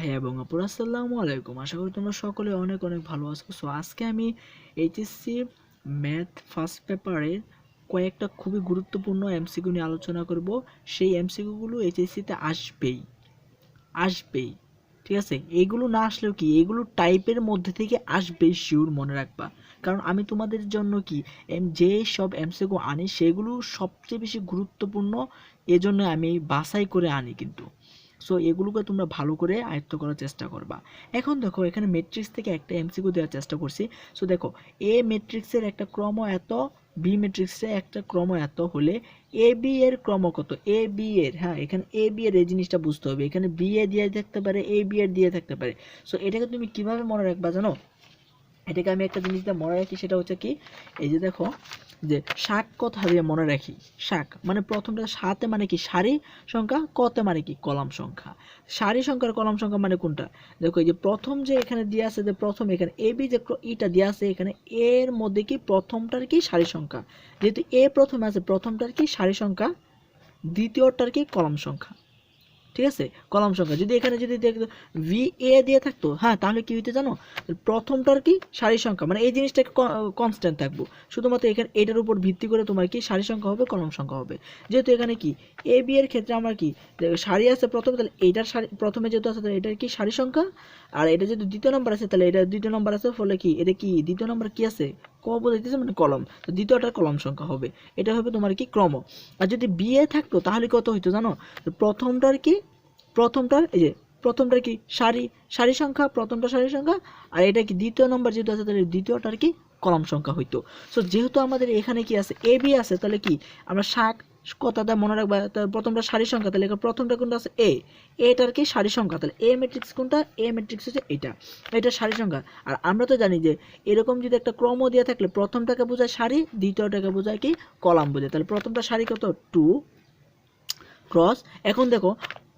ভাই এবং আপুরা আসসালামু আলাইকুম। আশা করি তোমরা সকলে অনেক অনেক ভালো আছো। সো আজকে আমি এইচএসসি ম্যাথ ফার্স্ট পেপারের কয়েকটা খুবই গুরুত্বপূর্ণ এমসিকিউ নিয়ে আলোচনা করব। সেই এমসিকিউগুলো এইচএসসিতে আসবেই আসবেই ঠিক আছে, এইগুলো না আসলেও কি এইগুলো টাইপের মধ্যে থেকে আসবেই, শিওর মনে রাখবা। কারণ আমি তোমাদের জন্য কি যে সব এমসিকিউ আনি সেগুলো সবচেয়ে বেশি গুরুত্বপূর্ণ, এজন্য আমি বাছাই করে আনি কিন্তু। সো এগুলোকে তোমরা ভালো করে আয়ত্ত করার চেষ্টা করবা। এখন দেখো এখানে ম্যাট্রিক্স থেকে একটা এমসিকিউ দেওয়ার চেষ্টা করছি। সো দেখো, এ ম্যাট্রিক্সের একটা ক্রম এত, বি ম্যাট্রিক্সের একটা ক্রম এত হলে এ বি এর ক্রম কত, এ বি এর, হ্যাঁ এখানে এ বি এর এই জিনিসটা বুঝতে হবে। এখানে বি এ দিয়ে থাকতে পারে, এ বি এর দিয়ে থাকতে পারে। সো এটাকে তুমি কিভাবে মনে রাখবা জানো? এটাকে আমি একটা জিনিস দিয়ে মনে রাখি, সেটা হচ্ছে কি, এই যে দেখো, যে শাক কথা দিয়ে মনে রাখি। শাক মানে প্রথমটা সাথে মানে কি সারি সংখ্যা, কতে মানে কি কলাম সংখ্যা। সারি সংখ্যার কলাম সংখ্যা মানে কোনটা? দেখো এই যে প্রথম যে এখানে দিয়ে আছে, যে প্রথম এখানে এ বি যে ইটা দিয়ে আছে, এখানে এর মধ্যে কি প্রথমটার কি সারি সংখ্যা, যেহেতু এ প্রথমে আছে প্রথমটার কি সারি সংখ্যা, দ্বিতীয়টার কি কলাম সংখ্যা। ঠিক আছে, কলাম সংখ্যা। যদি এখানে যদি দেখতো ভি এ দিয়ে থাকতো, হ্যাঁ তাহলে কি হইতে জানো, প্রথমটার কি সারি সংখ্যা, মানে এই জিনিসটা কনস্ট্যান্ট থাকবো। শুধুমাত্র এখানে এটার উপর ভিত্তি করে তোমার কি সারি সংখ্যা হবে, কলাম সংখ্যা হবে। যেহেতু এখানে কি এ বি এর ক্ষেত্রে আমার কি সারি আছে প্রথমে, তাহলে এইটার সারি প্রথমে যেহেতু আছে তাহলে এটার কি সারি সংখ্যা, আর এটা যেহেতু দ্বিতীয় নম্বর আছে তাহলে এটা দ্বিতীয় নম্বর আছে, ফলে কি এটা কি দ্বিতীয় নম্বর কি আছে, ক বোঝাইতেছে মানে কলম, তো দ্বিতীয়টার কলম সংখ্যা হবে। এটা হবে তোমার কি ক্রম। আর যদি বি এ থাকতো তাহলে কত হইতো জানো, প্রথমটার কি, প্রথমটার এই যে প্রথমটার কি সারি, সারি সংখ্যা, প্রথমটা সারি সংখ্যা, আর এটা কি দ্বিতীয় নম্বর যেহেতু আছে তাহলে দ্বিতীয়টার কি কলাম সংখ্যা হইতো। সো যেহেতু আমাদের এখানে কি আছে এ বি আছে, তাহলে কি আমরা শাক কথাটা মনে রাখবা, প্রথমটা সারি সংখ্যা, তাহলে প্রথমটা কোনটা আছে এ, এটার কি সারি সংখ্যা, তাহলে এ ম্যাট্রিক্স কোনটা, এ ম্যাট্রিক্স হচ্ছে এটা, এটা সারি সংখ্যা। আর আমরা তো জানি যে এরকম যদি একটা ক্রম দিয়ে থাকলে প্রথমটাকে বোঝায় সারি, দ্বিতীয়টাকে বোঝায় কি কলাম বোঝায়। তাহলে প্রথমটা সারি কত, 2 ক্রস, এখন দেখো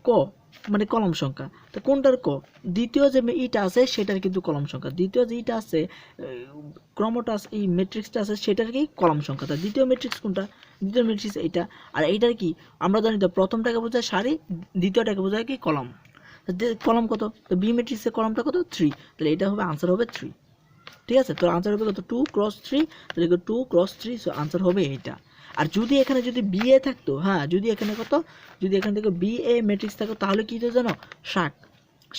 ক মানে কলম সংখ্যা, তো কোনটার ক, দ্বিতীয় যে ইটা আছে সেটার কিন্তু কলম সংখ্যা, দ্বিতীয় যে ইটা আছে ক্রমটা আছে, এই ম্যাট্রিক্সটা আছে সেটার কি কলম সংখ্যা। তার দ্বিতীয় ম্যাট্রিক্স কোনটা, দ্বিতীয় ম্যাট্রিক্স এইটা। আর এইটার কি আমরা জানি তো প্রথমটাকে বোঝায় সারি, দ্বিতীয়টাকে বোঝায় কি কলম। কলম কত, তো বি ম্যাট্রিক্সের কলমটা কত, 3, তাহলে এটা হবে আনসার হবে 3। ঠিক আছে, তো আনসার হবে কত, 2 ক্রস 3, তাহলে 2 ক্রস 3, সো আনসার হবে এইটা। আর যদি এখানে যদি বি এ থাকতো, হ্যাঁ যদি এখানে কত, যদি এখানে থেকে বি এ ম্যাট্রিক্স থাকতো তাহলে কি হতো জানো, শাক,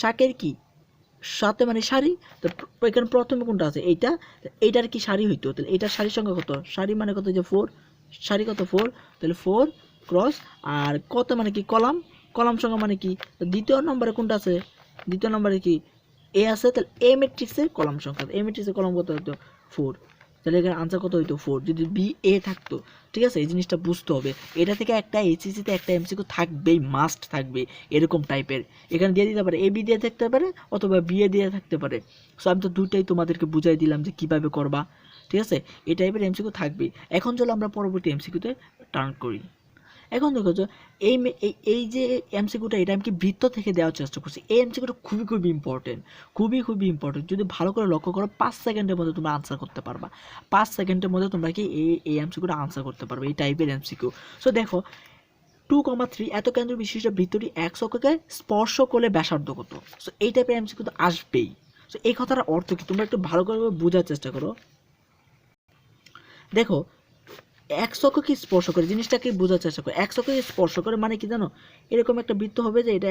শাকের কি সাথে মানে সারি, তো এখানে প্রথমে কোনটা আছে এইটা, এইটার কি সারি হইতো, তাহলে এইটার সারি সংখ্যা কত, সারি মানে কত যে 4, সারি কত 4, তাহলে 4 ক্রস, আর কত মানে কি কলাম, কলাম সংখ্যা মানে কি, দ্বিতীয় নম্বরে কোনটা আছে, দ্বিতীয় নম্বরে কি এ আছে, তাহলে এ ম্যাট্রিক্সের কলাম সংখ্যা, এ ম্যাট্রিক্সের কলাম কত হতো 4, তাহলে এখানে আনসার কত হইতো 4 যদি বি এ থাকতো। ঠিক আছে, এই জিনিসটা বুঝতে হবে। এটা থেকে একটা এইচএসসিতে একটা এমসিকিউ থাকবেই, মাস্ট থাকবে এরকম টাইপের। এখানে দিয়ে দিতে পারে এ বি দিয়ে থাকতে পারে অথবা বি এ দিয়ে থাকতে পারে। সো আমি তো দুটাই তোমাদেরকে বুঝাই দিলাম যে কিভাবে করবা। ঠিক আছে, এই টাইপের এমসিকিউ থাকবেই। এখন চলো আমরা পরবর্তী এমসিকিউতে টার্ন করি। এখন দেখো যে এই এই যে এমসিকিউটা, এটা আমি কি বৃত্ত থেকে দেওয়ার চেষ্টা করছি। এই এমসিকিউটা খুবই খুবই ইম্পর্টেন্ট, খুবই খুবই ইম্পর্টেন্ট। যদি ভালো করে লক্ষ্য করো 5 সেকেন্ডের মধ্যে তোমরা আনসার করতে পারবা, 5 সেকেন্ডের মধ্যে তোমরা কি এই এমসিকিউটা আনসার করতে পারবে, এই টাইপের এমসিকিউ। সো দেখো 2,3 এত কেন্দ্র বিশিষ্ট বৃত্তটি এক অক্ষকে স্পর্শ করলে ব্যাসার্ধ কত। সো এই টাইপের এমসিকিউ তো আসবেই। সো এই কথাটার অর্থ কি তোমরা একটু ভালো করে বোঝার চেষ্টা করো। দেখো এক অক্ষকে স্পর্শ করে, জিনিসটাকে বোঝার চেষ্টা করে, এক অক্ষকে স্পর্শ করে মানে কি জানো, এরকম একটা বৃত্ত হবে যে এটা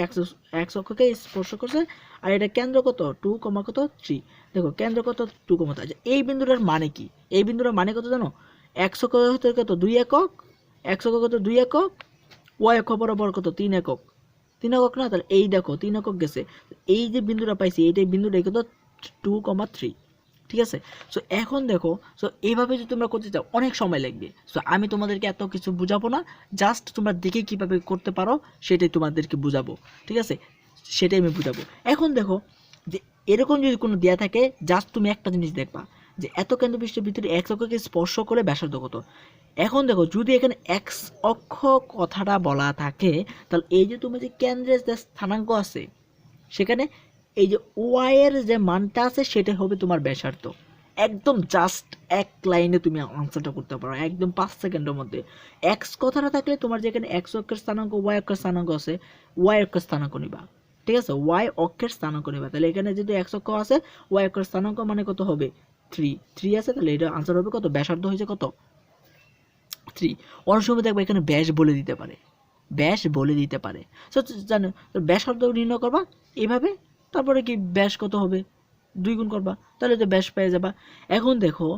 এক অক্ষকে স্পর্শ করছে, আর এটা কেন্দ্র কত 2, কত 3। দেখো কেন্দ্র কত 2, 3। এই বিন্দুটার মানে কি, এই বিন্দুটার মানে কত জানো, এক অক্ষ হতে কত 2 একক, এক অক্ষ কত 2 একক, ওয়াই অক্ষ বরাবর কত 3 একক, 3 একক না, তাহলে এই দেখো 3 একক গেছে, এই যে বিন্দুটা পাইছি এইটাই বিন্দুটাই কত 2, 3। ঠিক আছে, সো এখন দেখো, সো এইভাবে যদি তোমরা করতে চাও অনেক সময় লাগবে। সো আমি তোমাদেরকে এত কিছু বুঝাবো না, জাস্ট তোমরা দেখে কিভাবে করতে পারো সেটাই তোমাদেরকে বুঝাবো। ঠিক আছে, সেটাই আমি বুঝাবো। এখন দেখো যে এরকম যদি কোনো দেয়া থাকে, জাস্ট তুমি একটা জিনিস দেখবা যে এত কেন্দ্রবিষ্ট ভিতরে এক অক্ষকে স্পর্শ করে ব্যাসার্ধ কত। এখন দেখো যদি এখানে এক্স অক্ষ কথাটা বলা থাকে, তাহলে এই যে তুমি যে কেন্দ্রের যে স্থানাঙ্ক আছে সেখানে এই যে ওয়াই এর যে মানটা আছে সেটা হবে তোমার ব্যাসার্ধ। একদম জাস্ট এক লাইনে তুমি আনসারটা করতে পারো একদম 5 সেকেন্ডের মধ্যে। এক্স কথাটা থাকলে তোমার যেখানে এক্স অক্ষের স্থানাঙ্ক ওয়াই অক্ষের স্থানাঙ্ক আছে, ওয়াই অক্ষের স্থানাঙ্ক নিবা। ঠিক আছে, ওয়াই অক্ষের স্থানাঙ্ক নেবা। তাহলে এখানে যদি x অক্ষ আছে, ওয়াই অক্ষের স্থানাঙ্ক মানে কত হবে 3 আছে, তাহলে এটা আনসার হবে কত, ব্যাসার্ধ হয়েছে কত 3। অনেক সময় দেখবে এখানে ব্যাস বলে দিতে পারে, ব্যাস বলে দিতে পারে। সো জানো ব্যাসার্ধ নির্ণয় করবা এভাবে, তারপরে কি ব্যাস কত হবে 2 গুণ করবা, তাহলে তো ব্যাস পেয়ে যাবা। এখন দেখো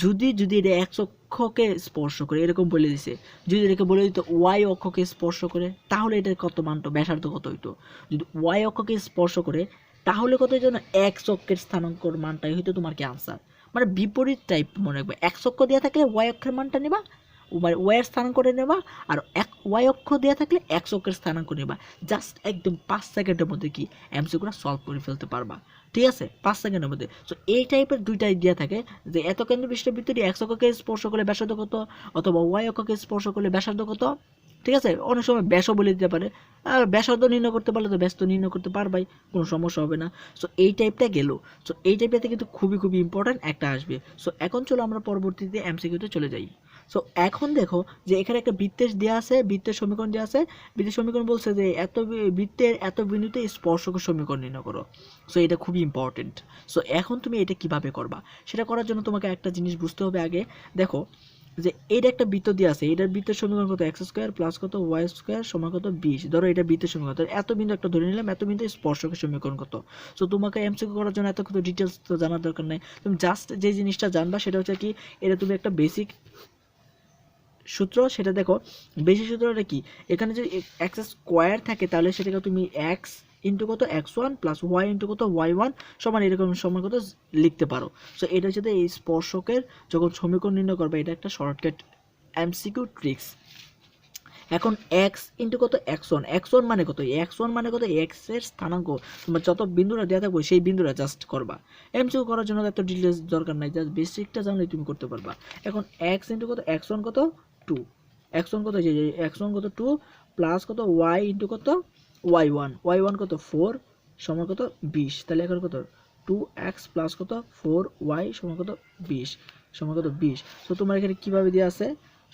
যদি এটা x অক্ষকে স্পর্শ করে, এরকম বলে দিছে, যদি এটাকে বলে দিত y অক্ষকে স্পর্শ করে, তাহলে এটার কত মান, ব্যাসার্ধ কত হইতো। যদি y অক্ষকে স্পর্শ করে তাহলে কত হইতো না, x অক্ষের স্থানাঙ্কর মানটাই হইতো তোমার কি আনসার। মানে বিপরীত টাইপ মনে রাখবে, x অক্ষ দেওয়া থাকলে y অক্ষের মানটা নেবা, মানে y এর স্থানাঙ্ক নেবা, আর y অক্ষ দেওয়া থাকলে x অক্ষের স্থানাঙ্ক নেবা। জাস্ট একদম 5 সেকেন্ডের মধ্যে কি এমসিকিউটা সলভ করে ফেলতে পারবা, ঠিক আছে 5 সেকেন্ডের মধ্যে। সো এই টাইপের দুইটাই দেওয়া থাকে যে এত কেন্দ্র বিশিষ্ট বৃত্তটি x অক্ষকে স্পর্শ করলে ব্যাসার্ধ কত, অথবা y অক্ষকে স্পর্শ করলে ব্যাসার্ধ কত, ঠিক আছে। অনেক সময় ব্যাসও বলে দিতে পারে, আর ব্যাসার্ধ নির্ণয় করতে পারলে তো ব্যাস তো নির্ণয় করতে পারবাই, কোনো সমস্যা হবে না। সো এই টাইপটা গেল। সো এই টাইপটাতে কিন্তু খুবই ইম্পর্ট্যান্ট একটা আসবে। সো এখন চলো আমরা পরবর্তীতে এমসিকিউতে চলে যাই। সো এখন দেখো যে এখানে একটা বৃত্তের দেওয়া আছে, বৃত্তের সমীকরণ দেওয়া আছে, বৃত্তের সমীকরণ বলছে যে এত বৃত্তের এত বিন্দুতে স্পর্শকের সমীকরণ নির্ণয় করো। সো এটা খুবই ইম্পর্টেন্ট। সো এখন তুমি এটা কিভাবে করবা, সেটা করার জন্য তোমাকে একটা জিনিস বুঝতে হবে আগে। দেখো যে এইটা একটা বৃত্ত দিয়ে আছে, এটার বৃত্তের সমীকরণ কত, এক্স স্কোয়ার প্লাস কত ওয়াই স্কোয়ার সমান কত 20। ধরো এটা বৃত্তের সমীকরণ, এত বিন্দু একটা ধরে নিলাম, এত বিন্দু স্পর্শকের সমীকরণ কত। সো তোমাকে এমসিকিউ করার জন্য এত কত ডিটেলস তো জানার দরকার নেই, তুমি জাস্ট যে জিনিসটা জানবা সেটা হচ্ছে কি, এটা তুমি একটা বেসিক সূত্র, সেটা দেখো বেসিক সূত্রটা কি, এখানে যদি এক্স স্কোয়ার থাকে তাহলে সেটাকে তুমি এক্স ইন্টু কত x1 প্লাস ওয়াই ইন্টু কত y1 সমান এরকম সমান কত লিখতে পারো। সো এটা হচ্ছে এই স্পর্শকের যখন সমীকরণ নির্ণয় করবে, এটা একটা শর্টকাট এমসিকিউ ট্রিক্স। এখন x ইন্টু কত x1 মানে কত, x1 মানে কত x এর স্থানাঙ্ক, তোমার যত বিন্দুটা দেওয়া থাকবে সেই বিন্দুটা জাস্ট করবা। এমসিকিউ করার জন্য এত ডিটেলস দরকার নাই, জাস্ট বেসিকটা জানলেই তুমি করতে পারবা। এখন x ইন্টু কত x1 কত 2, x1 কত x1 কত 2 প্লাস কত y ইন্টু কত y1 কত 4 সমান কত 20। তাহলে এখন কত 2x প্লাস কত 4y সমান কত 20 সমান কত 20। তো তোমার এখানে কিভাবে দেওয়া আছে,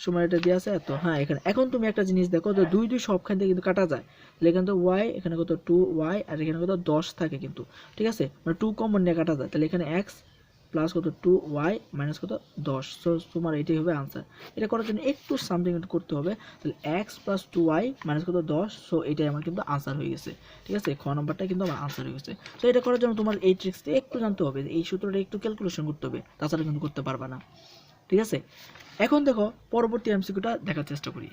সময় এটা দেওয়া আছে এত, হ্যাঁ এখানে। এখন তুমি একটা জিনিস দেখো যে 2 সবখান থেকে কিন্তু কাটা যায়, তাহলে এখানে তো y, এখানে কত 2y, আর এখানে কত 10 থাকে কিন্তু, ঠিক আছে, মানে 2 কমন নিয়ে কাটা যায়, তাহলে এখানে x প্লাস কত 2y মাইনাস কত 10। সো তোমার এটাই হবে আনসার। এটা করার জন্য একটু সামথিং করতে হবে, তাহলে x প্লাস 2y মাইনাস কত 10। সো এটাই আমার কিন্তু আনসার হয়ে গেছে, ঠিক আছে, খ নম্বরটা কিন্তু আমার আনসার হয়ে গেছে। তো এটা করার জন্য তোমার এই ট্রিক্সটা একটু জানতে হবে, এই সূত্রটা একটু ক্যালকুলেশন করতে হবে, তাছাড়া কিন্তু করতে পারবা না, ঠিক আছে। এখন দেখো পরবর্তী এমসিকিউটা দেখার চেষ্টা করি।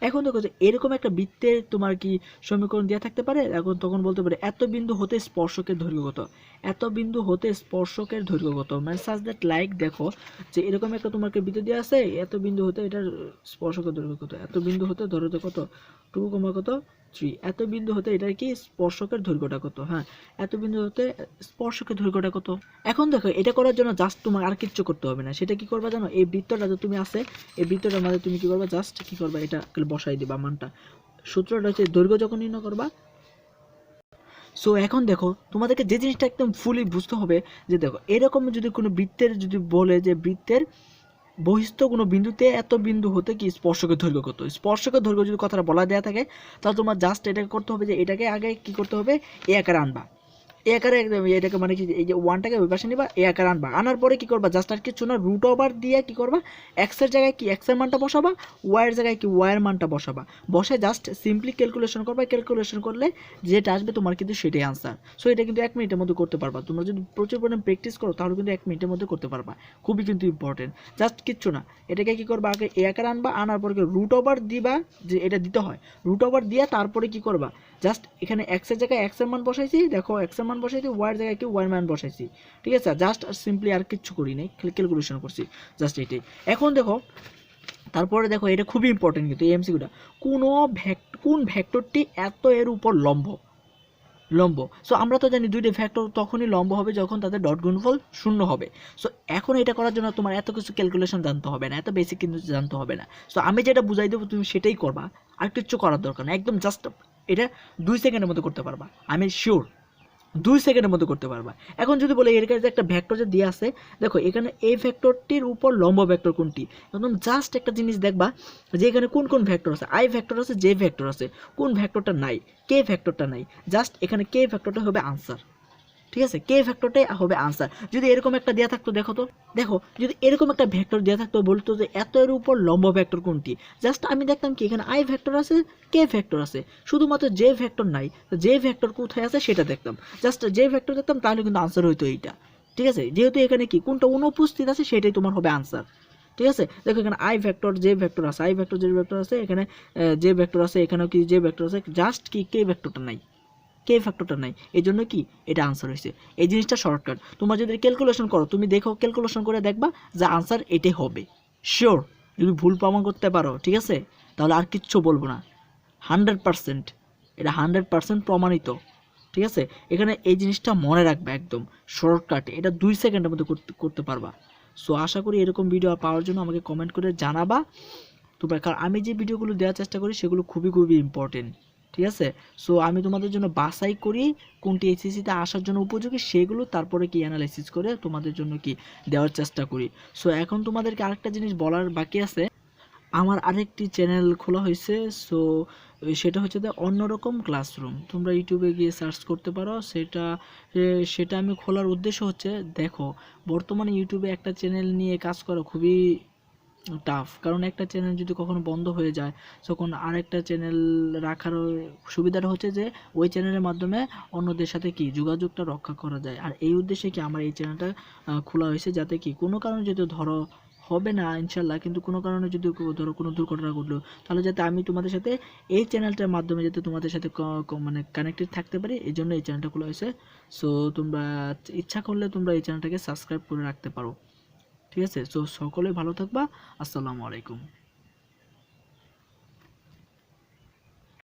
এখন দেখো যে এরকম একটা বৃত্তের তোমার কি সমীকরণ দেওয়া থাকতে পারে, এখন তখন বলতে পারে এত বিন্দু হতে স্পর্শকের দৈর্ঘ্য কত, এত বিন্দু হতে স্পর্শকের দৈর্ঘ্য কত, মানে সাজ দ্যাট লাইক দেখো যে এরকম একটা তোমাকে বৃত্ত দেওয়া আছে, এত বিন্দু হতে এটার স্পর্শকের দৈর্ঘ্য কত, এত বিন্দু হতে ধরো তো কত 2, কত 3, এত বিন্দু হতে এটার কি স্পর্শকের দৈর্ঘ্যটা কত, হ্যাঁ এত বিন্দু হতে স্পর্শকের দৈর্ঘ্যটা কত। এখন দেখো এটা করার জন্য জাস্ট তোমার আর কিচ্ছু করতে হবে না, সেটা কি করবা জানো, এই বৃত্তটা যে তুমি আছে এই বৃত্তটার মাঝে তুমি কি করবা, জাস্ট কি করবা, এটা বসাই দিবা মানটা। সূত্রটা হচ্ছে দৈর্ঘ্য যখন নির্ণয় করবা। সো এখন দেখো তোমাদেরকে যে জিনিসটা একদম ফুলি বুঝতে হবে যে দেখো এরকম যদি কোনো বৃত্তের যদি বলে যে বৃত্তের বহিস্থ কোনো বিন্দুতে এত বিন্দু হতে কি স্পর্শকের দৈর্ঘ্য কত, স্পর্শকের দৈর্ঘ্য যদি কথাটা বলা দেওয়া থাকে তাহলে তোমার জাস্ট এটাকে করতে হবে যে এটাকে আগে কি করতে হবে, এ আকারে আনবা, এ আকারে একদম এটাকে মানে কি এই যে ওয়ানটাকে ওই পাশে নিবা, এ আকারে আনবা, আনার পরে কি করবা, জাস্ট আর কিছু না রুট ওভার দিয়ে কি করবা, এক্স এর জায়গায় কি এক্স এর মানটা বসাবা, ওয়াই এর জায়গায় কি ওয়াই এর মানটা বসাবা, বসে জাস্ট সিম্পলি ক্যালকুলেশন করবা, ক্যালকুলেশন করলে যেটা আসবে তোমার কিন্তু সেটাই আনসার। সো এটা কিন্তু 1 মিনিটের মধ্যে করতে পারবা, তোমরা যদি প্রচুর পরিমাণে প্র্যাকটিস করো তাহলে কিন্তু 1 মিনিটের মধ্যে করতে পারবা, খুবই কিন্তু ইম্পর্টেন্ট। জাস্ট কিচ্ছু না, এটাকে কি করবা, আগে এ আকারে আনবা, আনার পরে রুট ওভার দিবা, যে এটা দিতে হয় রুট ওভার দিয়ে তারপরে কি করবা, জাস্ট এখানে এক্স এর জায়গায় এক্স এর মান বসাইছি, দেখো এক্স এর মান বসাইছি, ওয়াই এর জায়গায় কি ওয়াই এর মান বসাইছি, ঠিক আছে, জাস্ট সিম্পলি আর কিচ্ছু করি নাই, ক্যালকুলেশন করছি, জাস্ট এটাই। এখন দেখো তারপরে দেখো এটা খুবই ইম্পর্টেন্ট কিন্তু এই এমসিকিউটা, কোন ভেক্টরটি এত এর উপর লম্ব। সো আমরা তো জানি দুইটা ভেক্টর তখনই লম্ব হবে যখন তাদের ডট গুণফল 0 হবে। সো এখন এটা করার জন্য তোমার এত কিছু ক্যালকুলেশন জানতে হবে না, এত বেসিক কিন্তু জানতে হবে না। সো আমি যেটা বুঝাই দেবো তুমি সেটাই করবা, আর কিচ্ছু করার দরকার না, একদম জাস্ট এটা 2 সেকেন্ডের মধ্যে করতে পারবা, আমি শিওর 2 সেকেন্ডের মধ্যে করতে পারবা। এখন যদি বলে এর কাছে একটা ভেক্টর যে দিয়ে আছে, দেখো এখানে এই ভেক্টরটির উপর লম্ব ভেক্টর কোনটি, একদম জাস্ট একটা জিনিস দেখবা যে এখানে কোন কোন ভেক্টর আছে, আই ভেক্টর আছে, জে ভেক্টর আছে, কোন ভেক্টরটা নাই, কে ভেক্টরটা নাই, জাস্ট এখানে কে ভেক্টরটা হবে আনসার। ঠিক আছে, কে ভেক্টরটাই হবে আনসার। যদি এরকম একটা দেওয়া থাকতো, দেখো তো, দেখো যদি এরকম একটা ভেক্টর দেওয়া থাকতো, বলতো যে এত এর উপর লম্ব ভেক্টর কোনটি, জাস্ট আমি দেখতাম কি এখানে আই ভেক্টর আছে, কে ভেক্টর আছে, শুধুমাত্র যে ভেক্টর নাই, যে ভেক্টর কোথায় আছে সেটা দেখতাম, জাস্ট যে ভেক্টর দেখতাম, তাহলে কিন্তু আনসার হইতো এইটা। ঠিক আছে, যেহেতু এখানে কি কোনটা অনুপস্থিত আছে সেটাই তোমার হবে আনসার। ঠিক আছে, দেখো এখানে আই ভেক্টর যে ভেক্টর আছে, আই ভেক্টর যে ভেক্টর আছে, এখানে যে ভেক্টর আছে, এখানেও কি যে ভেক্টর আছে, জাস্ট কি কে ভেক্টরটা নাই, কে ফ্যাক্টরটা নাই, এই জন্য কি এটা আনসার হয়েছে। এই জিনিসটা শর্টকাট, তোমরা যদি ক্যালকুলেশন করো, তুমি দেখো ক্যালকুলেশন করে দেখবা যে আনসার এটাই হবে শিওর। যদি ভুল প্রমাণ করতে পারো, ঠিক আছে, তাহলে আর কিচ্ছু বলবো না, 100%, এটা 100% প্রমাণিত। ঠিক আছে, এখানে এই জিনিসটা মনে রাখবে, একদম শর্টকাট, এটা 2 সেকেন্ডের মধ্যে করতে পারবা। সো আশা করি এরকম ভিডিও পাওয়ার জন্য আমাকে কমেন্ট করে জানাবা তোমরা, কারণ আমি যে ভিডিওগুলো দেওয়ার চেষ্টা করি সেগুলো খুবই খুবই ইম্পর্টেন্ট। ঠিক আছে, সো আমি তোমাদের জন্য বাছাই করি কোনটি এইচএসসিতে আসার জন্য উপযোগী, সেগুলো তারপরে কি অ্যানালাইসিস করে তোমাদের জন্য কি দেওয়ার চেষ্টা করি। সো এখন তোমাদেরকে আরেকটা জিনিস বলার বাকি আছে, আমার আরেকটি চ্যানেল খোলা হয়েছে। সো সেটা হচ্ছে যে অন্যরকম ক্লাসরুম, তোমরা ইউটিউবে গিয়ে সার্চ করতে পারো। সেটা আমি খোলার উদ্দেশ্য হচ্ছে, দেখো বর্তমানে ইউটিউবে একটা চ্যানেল নিয়ে কাজ করা খুবই টাফ, কারণ একটা চ্যানেল যদি কখনো বন্ধ হয়ে যায়, তখন আরেকটা চ্যানেল রাখার সুবিধাটা হচ্ছে যে ওই চ্যানেলের মাধ্যমে অন্যদের সাথে কি যোগাযোগটা রক্ষা করা যায়। আর এই উদ্দেশ্যে কি আমার এই চ্যানেলটা খোলা হয়েছে, যাতে কি কোনো কারণে যদি ধরো, হবে না ইনশাল্লাহ, কিন্তু কোনো কারণে যদি ধরো কোনো দুর্ঘটনা ঘটলো, তাহলে যাতে আমি তোমাদের সাথে এই চ্যানেলটার মাধ্যমে যাতে তোমাদের সাথে মানে কানেক্টেড থাকতে পারি, এই জন্য এই চ্যানেলটা খোলা হয়েছে। সো তোমরা ইচ্ছা করলে তোমরা এই চ্যানেলটাকে সাবস্ক্রাইব করে রাখতে পারো। ঠিক আছে, সো সকলে ভালো থাকবা। আসসালামু আলাইকুম।